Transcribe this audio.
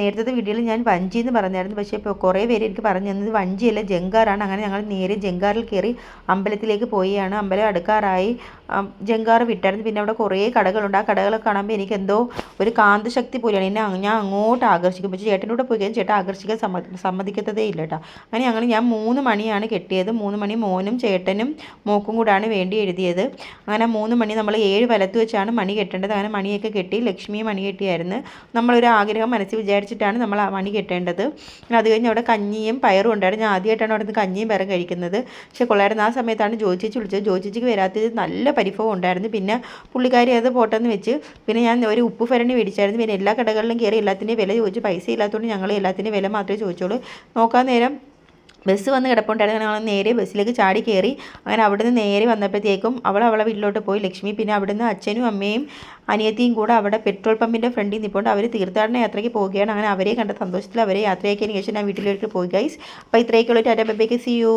നേരത്തെ വീഡിയോയിൽ ഞാൻ വഞ്ചി എന്ന് പറഞ്ഞായിരുന്നു. പക്ഷേ ഇപ്പോൾ കുറേ പേര് എനിക്ക് പറഞ്ഞു തന്നത് വഞ്ചിയല്ല, ജങ്കാറാണ്. അങ്ങനെ ഞങ്ങൾ നേരെ ജങ്കാറിൽ കയറി അമ്പലത്തിലേക്ക് പോയാണ്. അമ്പലം അടുക്കാറായി. ജങ്കാർ വിട്ടായിരുന്നു. പിന്നെ അവിടെ കുറേ കടകളുണ്ട്. ആ കടകളൊക്കെ കാണുമ്പോൾ എനിക്ക് എന്തോ ഒരു കാന്തശക്തി പോലെയാണ് ഞാൻ അങ്ങോട്ട് ആകർഷിക്കും. പക്ഷേ ചേട്ടൻ്റെ കൂടെ പോയി കഴിഞ്ഞാൽ ചേട്ടൻ ആകർഷിക്കാൻ സമ്മതിക്കത്തതേ ഇല്ല കേട്ടോ. അങ്ങനെ ഞാൻ 3 മണിയാണ് കെട്ടിയത്. 3 മണി മോനും ചേട്ടനും മോക്കും കൂടാണ് വേണ്ടി എഴുതിയത്. അങ്ങനെ 3 മണി നമ്മൾ 7 വലത്ത് വെച്ചാണ് മണി കെട്ടേണ്ടത്. അങ്ങനെ മണിയൊക്കെ കെട്ടി. ലക്ഷ്മിയെ മണി കെട്ടിയായിരുന്നു. നമ്മളൊരു ആഗ്രഹം മനസ്സിൽ വിചാരിച്ചിട്ടാണ് നമ്മൾ ആ മണി കെട്ടേണ്ടത്. അത് കഴിഞ്ഞ് അവിടെ കഞ്ഞിയും പയറും ഉണ്ടായിരുന്നു. ഞാൻ ആദ്യമായിട്ടാണ് അവിടെ നിന്ന് കഞ്ഞിയും പയറും കഴിക്കുന്നത്. പക്ഷേ കൊള്ളായിരുന്നു. ആ സമയത്താണ് ജോജിച്ചേച്ചി വിളിച്ചത്. ജോജിച്ചേച്ചിക്ക് വരാത്തത് നല്ല പരിഭവം ഉണ്ടായിരുന്നു. പിന്നെ പുള്ളിക്കാരി അത് പോട്ടെന്ന് വെച്ച് പിന്നെ ഞാൻ ഒരു ഉപ്പ് ഭരണി മേടിച്ചായിരുന്നു. പിന്നെ എല്ലാ കടകളിലും കയറി എല്ലാത്തിൻ്റെയും വില ചോദിച്ചു. പൈസ ഇല്ലാത്തതുകൊണ്ട് ഞങ്ങൾ എല്ലാത്തിൻ്റെയും വില മാത്രമേ ചോദിച്ചോളൂ. നോക്കാൻ നേരം ബസ് വന്ന് കിടപ്പുണ്ടായിരുന്നു. ഞങ്ങൾ നേരെ ബസ്സിലേക്ക് ചാടി കയറി. അങ്ങനെ അവിടുന്ന് നേരെ വന്നപ്പോഴത്തേക്കും അവളെ വീട്ടിലോട്ട് പോയി ലക്ഷ്മി. പിന്നെ അവിടുന്ന് അച്ഛനും അമ്മയും അനിയത്തിയും കൂടെ അവിടെ പെട്രോൾ പമ്പിൻ്റെ ഫ്രണ്ടിൽ നിൽപ്പുണ്ട്. അവർ തീർത്ഥാടന യാത്രയ്ക്ക് പോവുകയാണ്. അങ്ങനെ അവരെ കണ്ട സന്തോഷത്തിൽ അവരെ യാത്രയാക്കിയതിന് ശേഷം ഞാൻ വീട്ടിലേക്ക് പോയി ഗൈസ്. അപ്പോൾ ഇത്രയൊക്കെയുള്ള tata bye bye, see U.